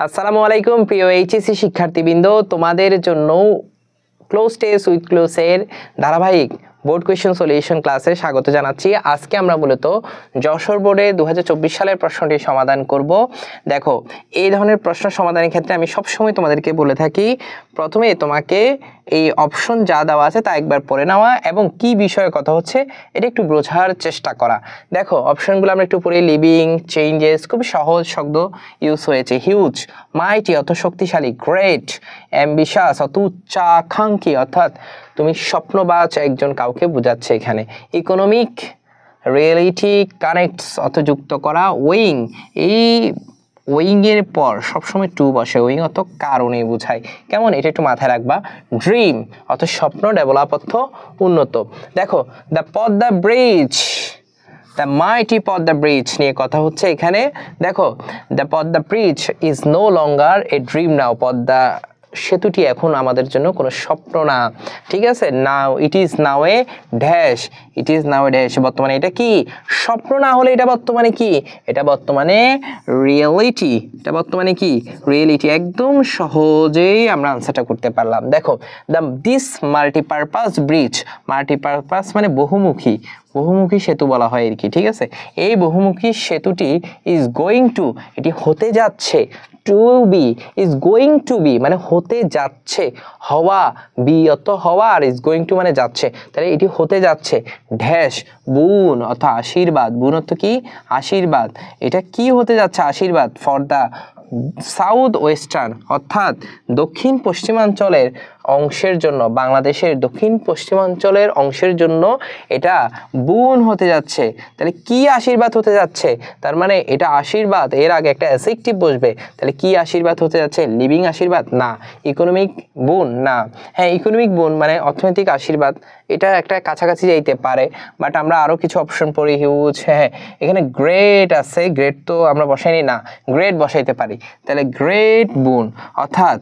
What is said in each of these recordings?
আসসালামু আলাইকুম প্রিয় এইচএসসি শিক্ষার্থীবৃন্দ, তোমাদের জন্য ক্লোজ টেস্ট উইথ ক্লোজের ধারাবাহিক বোর্ড কোয়েশ্চেন সলিউশন ক্লাসে স্বাগত জানাচ্ছি। আজকে আমরা মূলত যশোর বোর্ডে 2024 সালের প্রশ্নটি সমাধান করব। দেখো, এই ধরনের প্রশ্ন সমাধানের ক্ষেত্রে আমি সবসময় তোমাদেরকে বলে থাকি, প্রথমে তোমাকে এই অপশন যা দেওয়া আছে তা একবার পড়ে নেওয়া এবং কি বিষয়ে কথা হচ্ছে এটা একটু বোঝার চেষ্টা করা। দেখো, অপশনগুলো আমরা একটু পড়ি। লিভিং, চেঞ্জেস, খুব সহজ শব্দ ইউজ হয়েছে। হিউজ, মাইটি অত শক্তিশালী। গ্রেট, অ্যাম্বিশাস অত উচ্চাকাঙ্ক্ষী, অর্থাৎ তুমি স্বপ্নবাজ একজন কাউকে বোঝাচ্ছে এখানে। ইকোনমিক, রিয়েলিটি, কানেক্টস অর্থ যুক্ত করা। উইং, এই উইং এর পর সবসময় টু বসে, উইং অর্থ কারণে বোঝায়। কেমন, এটা একটু মাথায় রাখবা। ড্রিম অর্থ স্বপ্ন, ডেভেলপ অর্থ উন্নত। দেখো, the Padma bridge, the mighty Padma bridge নিয়ে কথা হচ্ছে এখানে। দেখো, the Padma bridge is no longer a dream now, Padma সেতুটি এখন আমাদের জন্য কোনো স্বপ্ন না, ঠিক আছে। Now, it is now a dash, it is now a dash, বর্তমানে এটা কি স্বপ্ন না হলে এটা বর্তমানে কি, এটা বর্তমানে রিয়েলিটি, এটা বর্তমানে কি রিয়েলিটি। একদম সহজেই আমরা আনসারটা করতে পারলাম। দেখো, দিস মাল্টিপারপাস ব্রিজ, মাল্টিপারপাস মানে বহুমুখী, বহুমুখী সেতু বলা হয় আর কি, ঠিক আছে। এই বহুমুখী সেতুটি ইজ গোয়িং টু, এটি হতে যাচ্ছে, to be, is going to be মানে হতে যাচ্ছে, হওয়া, বি অর্থ হওয়া আর ইজ গোয়িং টু মানে যাচ্ছে, তাহলে এটি হতে যাচ্ছে। ড্যাশ, বুন অর্থ আশীর্বাদ, বুন অর্থ কি আশীর্বাদ, এটা কি হতে যাচ্ছে আশীর্বাদ। ফর দ্য সাউথ ওয়েস্টার্ন অর্থাৎ দক্ষিণ পশ্চিমাঞ্চলের অংশের জন্য, বাংলাদেশের দক্ষিণ পশ্চিমাঞ্চলের অংশের জন্য এটা বুন হতে যাচ্ছে। তাহলে কি আশীর্বাদ হতে যাচ্ছে, তার মানে এটা আশীর্বাদ, এর আগে একটা অ্যাডজেক্টিভ বসবে, তাহলে কি আশীর্বাদ হতে যাচ্ছে, লিভিং আশীর্বাদ না, ইকোনমিক বুন না। হ্যাঁ, ইকোনমিক বুন মানে অর্থনৈতিক আশীর্বাদ, এটা একটা কাছাকাছি যাইতে পারে, বাট আমরা আরও কিছু অপশন পড়ি। হিউজ, হ্যাঁ এখানে গ্রেট আছে, গ্রেট তো আমরা বসাইনি না, গ্রেট বসাইতে পারি, তাহলে গ্রেট বুন অর্থাৎ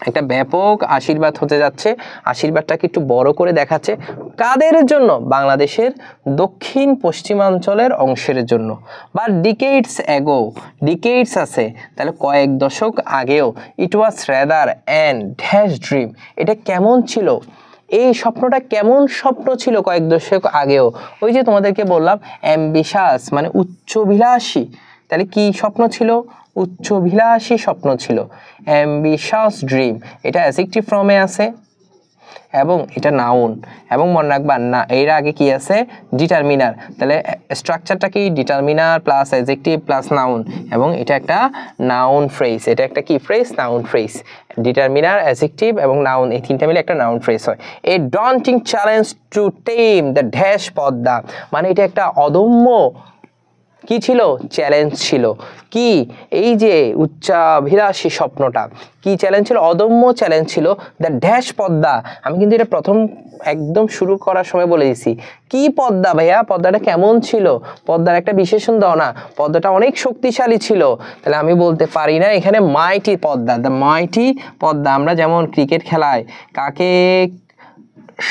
একটা ব্যাপক আশীর্বাদ হতে যাচ্ছে। আশীর্বাদটাকে একটু বড় করে দেখাচ্ছে, কাদের জন্য, বাংলাদেশের দক্ষিণ পশ্চিমাঞ্চলের অংশের জন্য। বা ডিকেডস এগো, ডিকেডস আছে তাহলে কয়েক দশক আগেও। ইট ওয়াজ রেদার অ্যান্ড ড্যাশ ড্রিম, এটা কেমন ছিল, এই স্বপ্নটা কেমন স্বপ্ন ছিল কয়েক দশক আগেও। ওই যে তোমাদেরকে বললাম অ্যাম্বিশাস মানে উচ্চাভিলাষী, তাহলে কি স্বপ্ন ছিল, উচ্চাভিলাষী স্বপ্ন ছিল। অ্যাম্বিশাস ড্রিম, এটা অ্যাডজেক্টিভ ফর্মে আছে এবং এটা নাউন, এবং মনে রাখবা না এর আগে কি আছে ডিটারমিনার, তাহলে স্ট্রাকচারটা কি determiner plus adjective plus noun, এবং এটা একটা নাউন ফ্রেজ, এটা একটা কি phrase, noun phrase. Determiner, adjective এবং নাউন, এই তিনটা মিলে একটা নাউন ফ্রেজ হয়। এ ডন্টিং চ্যালেঞ্জ টু টেম দ্য ড্যাশ পদ্মা, মানে এটা একটা অদম্য কি ছিল, চ্যালেঞ্জ ছিল। কি, এই যে উচ্চাভিলাষী স্বপ্নটা কি চ্যালেঞ্জ ছিল, অদম্য চ্যালেঞ্জ ছিল। দ্য ড্যাশ পদ্মা, আমি কিন্তু এটা প্রথম একদম শুরু করার সময় বলে দিছি, কি পদ্মা ভাইয়া, পদ্মাটা কেমন ছিল, পদ্মার একটা বিশেষণ দাও না, পদ্মাটা অনেক শক্তিশালী ছিল। তাহলে আমি বলতে পারি না এখানে মাইটি পদ্মা, দ্য মাইটি পদ্মা। আমরা যেমন ক্রিকেট খেলায় কাকে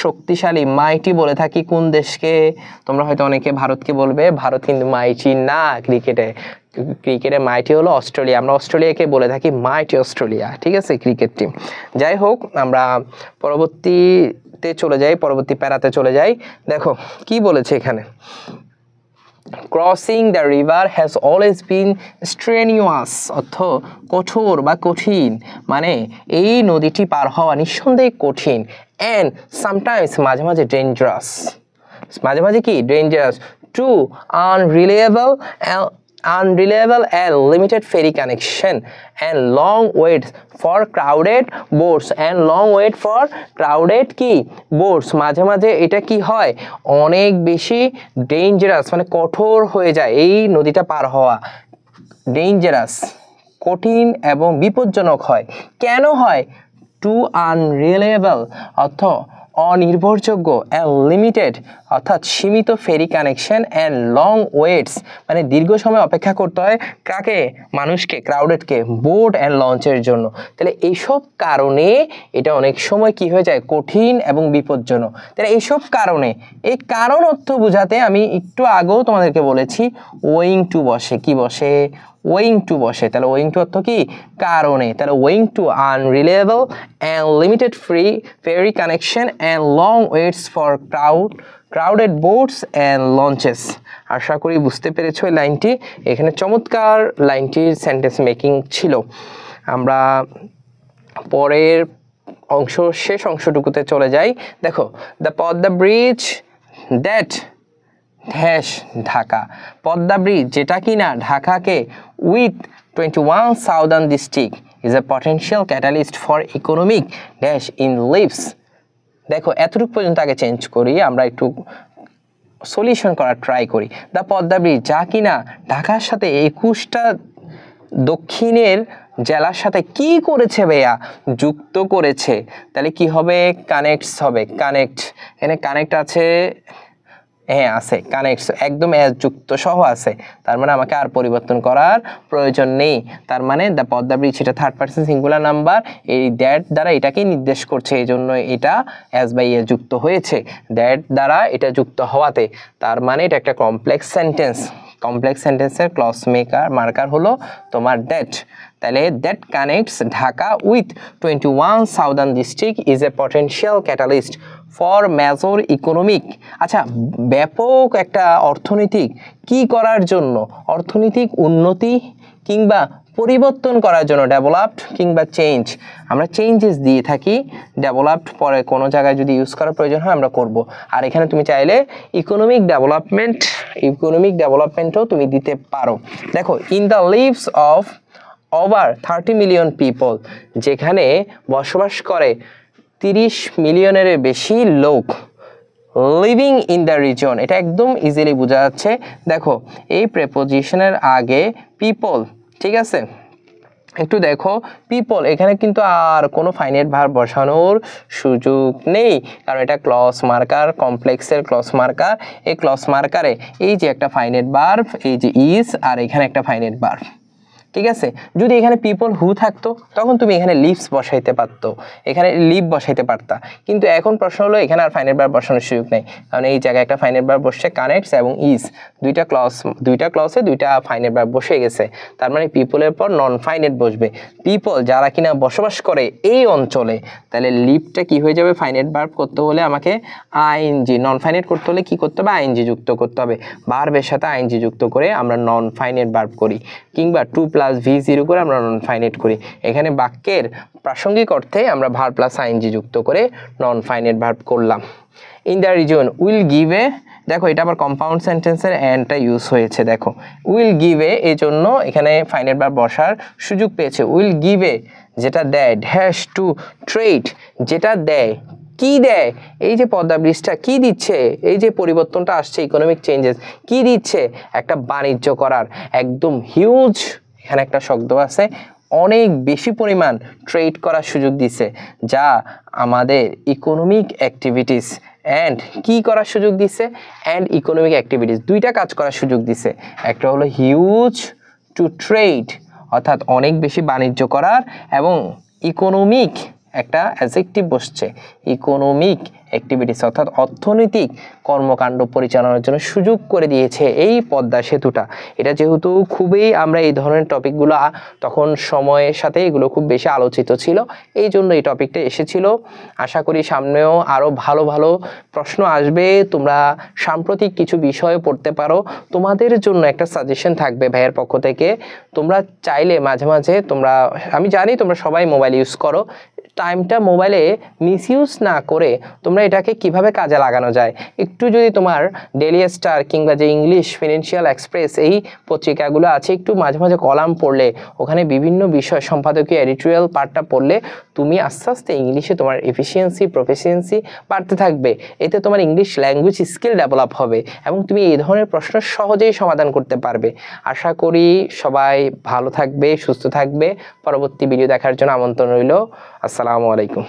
শক্তিশালী মাইটি বলে থাকি, কোন দেশকে, তোমরা হয়তো অনেকে ভারতকে বলবে, ভারত কিন্তু মাইটি না ক্রিকেটে, ক্রিকেটে মাইটি হলো অস্ট্রেলিয়া, আমরা অস্ট্রেলিয়াকে বলে থাকি মাইটি অস্ট্রেলিয়া, ঠিক আছে ক্রিকেট টিম। যাই হোক, আমরা পরবর্তীতে চলে যাই, পরবর্তী প্যারাতে চলে যাই। দেখো কি বলেছে এখানে, crossing the river has always been strenuous অর্থ কঠোর বা কঠিন, মানে এই নদীটি পার হওয়া নিঃসন্দেহে কঠিন। অ্যান্ড সামটাইমস মাঝে মাঝে ডেঞ্জারাস, মাঝে মাঝে কি dangerous. To unreliable and limited ferry connection and long wait for crowded boats and long wait for crowded কি boats, মাঝে মাঝে এটা কি হয় অনেক বেশি ডেঞ্জারাস মানে কঠোর হয়ে যায় এই নদীটা পার হওয়া, ডেঞ্জারাস কঠিন এবং বিপজ্জনক হয়। কেন হয়, টু আনরিলায়েবল অর্থ অনির্ভরযোগ্য, অ্যান্ড লিমিটেড অর্থাৎ সীমিত ফেরি কানেকশন, অ্যান্ড লং ওয়েটস মানে দীর্ঘ সময় অপেক্ষা করতে হয় কাকে, মানুষকে, ক্রাউডেডকে, বোট অ্যান্ড লঞ্চের জন্য। তাহলে এইসব কারণে এটা অনেক সময় কি হয়ে যায়, কঠিন এবং বিপজ্জনক। তাহলে এইসব কারণে, এই কারণ অর্থ বোঝাতে আমি একটু আগেও তোমাদেরকে বলেছি ওয়িং টু বসে, কি বসে, ওয়িং টু বসে, তাহলে ওয়িং টু অর্থ কি কারণে, তাহলে owing to unreliable and limited ferry connection and long waits for crowded boats and launches. আশা করি বুঝতে পেরেছো এই লাইনটি, এখানে চমৎকার লাইনটির সেন্টেন্স মেকিং ছিল। আমরা পরের শেষ অংশটুকুতে চলে যাই। দেখো, the Padma bridge that dash Dhaka, Padma bridge যেটা কিনা ঢাকাকে with 21 southern district is a potential catalyst for economic dash in lives. দেখো এতটুকু পর্যন্ত আগে চেঞ্জ করি, আমরা একটু সলিউশন করার ট্রাই করি। দ্য পদ্মা ব্রিজ যা কিনা ঢাকার সাথে 21টা দক্ষিণের জেলার সাথে কি করেছে ভাইয়া, যুক্ত করেছে, তাহলে কি হবে কানেক্টস হবে, কানেক্ট, এখানে কানেক্ট আছে, হ্যাঁ আছে কানেক্টস, একদম যুক্ত সহ আছে, তার মানে আমাকে আর পরিবর্তন করার প্রয়োজন নেই। তার মানে দ্য পদ্মা ব্রিজ এটা থার্ড পারসন সিঙ্গুলার নাম্বার, এই দ্যাট দ্বারা এটাকে নির্দেশ করছে, এই জন্য এটা অ্যাজ বাই এ যুক্ত হয়েছে দ্যাট দ্বারা, এটা যুক্ত হওয়াতে, তার মানে এটা একটা কমপ্লেক্স সেন্টেন্স। কমপ্লেক্স সেন্টেন্সের ক্লজ মার্কার হলো তোমার দ্যাট, তাহলে that connects Dhaka with 21 southern district is a potential catalyst for major economic. আচ্ছা, ব্যাপক একটা অর্থনৈতিক কি করার জন্য, অর্থনৈতিক উন্নতি কিংবা পরিবর্তন করার জন্য, ডেভেলপড কিংবা চেঞ্জ, আমরা চেঞ্জেস দিয়ে থাকি, ডেভেলপড পরে কোনো জায়গায় যদি ইউজ করার প্রয়োজন হয় আমরা করব। আর এখানে তুমি চাইলে ইকোনমিক ডেভেলপমেন্টও তুমি দিতে পারো। দেখো, in the lives of over 30 million people, যেখানে বসবাস করে 30 মিলিয়নের বেশি লোক, লিভিং ইন দ্য রিজন, এটা একদম ইজিলি বোঝা যাচ্ছে। দেখো এই প্রেপোজিশনের আগে পিপল, ঠিক আছে, একটু দেখো পিপল, এখানে কিন্তু আর কোনো ফাইনাইট ভার্ব বসানোর সুযোগ নেই, কারণ এটা ক্লজ মার্কার, কমপ্লেক্সের ক্লজ মার্কার। এই ক্লজ মার্কারে এই যে একটা ফাইনাইট ভার্ব, এই যে ইজ, আর এখানে একটা ফাইনাইট ভার্ব, ঠিক আছে। যদি এখানে পিপল হু থাকতো তখন তুমি এখানে লিভস বসাইতে পারতো, এখানে লিভ বসাইতে পারতা, কিন্তু এখন প্রশ্ন হলো এখানে আর ফাইনাইট ভার্ব বসানোর সুযোগ নেই, কারণ এই জায়গায় একটা ফাইনাইট ভার্ব বসছে কানেক্টস এবং ইজ, দুইটা ক্লজে দুইটা ফাইনাইট ভার্ব বসে গেছে, তার মানে পিপলের পর নন ফাইনাইট বসবে। পিপল যারা কিনা বসবাস করে এই অঞ্চলে, তাহলে লিভটা কি হয়ে যাবে, ফাইনাইট ভার্ব করতে হলে আমাকে আইএনজি, নন ফাইনাইট করতে হলে কি করতে হবে, আইএনজি যুক্ত করতে হবে, ভার্বের সাথে আইএনজি যুক্ত করে আমরা নন ফাইনাইট ভার্ব করি, কিংবা 2 + V0 করে আমরা নন ফাইনাইট করি। এখানে বাক্যের প্রাসঙ্গিক অর্থে আমরা ভার্ব প্লাস আইএনজি যুক্ত করে নন ফাইনাইট ভার্ব করলাম। In the reason will give a, দেখো এটা আবার কম্পাউন্ড সেন্টেন্সের অ্যান্ডটা ইউজ হয়েছে, দেখো উইল গিভ এ, এই জন্য এখানে ফাইনাইট ভার্ব বসার সুযোগ পেয়েছে। উইল গিভ এ যেটা দেয়, ড্যাশ টু ট্রেড যেটা দেয়, কি দেয়, এই যে পদ্মা ব্রিজটা কি দিচ্ছে, এই যে পরিবর্তনটা আসছে ইকোনমিক চেঞ্জেস কি দিচ্ছে, একটা বাণিজ্য করার একদম হিউজ, এখানে একটা শব্দ আছে, অনেক বেশি পরিমাণ ট্রেড করার সুযোগ দিছে, যা আমাদের ইকোনমিক অ্যাক্টিভিটিস অ্যান্ড কি করার সুযোগ দিছে, অ্যান্ড ইকোনমিক অ্যাক্টিভিটিস দুইটা কাজ করার সুযোগ দিছে। একটা হলো হিউজ টু ট্রেড অর্থাৎ অনেক বেশি বাণিজ্য করার, এবং ইকোনমিক একটা অ্যাডজেক্টিভ বসছে, ইকোনমিক অ্যাক্টিভিটিস অর্থাৎ অর্থনৈতিক কর্মকাণ্ড পরিচালনার জন্য সুযোগ করে দিয়েছে এই পদ্মা সেতুটা। এটা যেহেতু খুবই আমরা এই ধরনের টপিকগুলো তখন সময়ের সাথে এগুলো খুব বেশি আলোচিত ছিল, এই জন্য এই টপিকটা এসেছিল। আশা করি সামনেও আরও ভালো ভালো প্রশ্ন আসবে, তোমরা সাম্প্রতিক কিছু বিষয় পড়তে পারো, তোমাদের জন্য একটা সাজেশন থাকবে ভাইয়ের পক্ষ থেকে। তোমরা চাইলে মাঝে মাঝে তোমরা, আমি জানি তোমরা সবাই মোবাইল ইউজ করো, টাইমটা মোবাইলে মিসইউজ না করে তোমরা এটাকে কিভাবে কাজে লাগানো যায়, একটু যদি তোমার ডেইলি স্টার কিংবা যে ইংলিশ ফিনান্সিয়াল এক্সপ্রেস এই পত্রিকাগুলো আছে, একটু মাঝে মাঝে কলাম পড়লে, ওখানে বিভিন্ন বিষয় সম্পাদকীয় এডিটোরিয়াল পার্টটা পড়লে তুমি আস্তে আস্তে ইংলিশে তোমার এফিসিয়েন্সি প্রফিসিয়েন্সি বাড়তে থাকবে, এতে তোমার ইংলিশ ল্যাঙ্গুয়েজ স্কিল ডেভেলপ হবে এবং তুমি এই ধরনের প্রশ্ন সহজেই সমাধান করতে পারবে। আশা করি সবাই ভালো থাকবে, সুস্থ থাকবে। পরবর্তী ভিডিও দেখার জন্য আমন্ত্রণ রইল। আসসালামু আলাইকুম।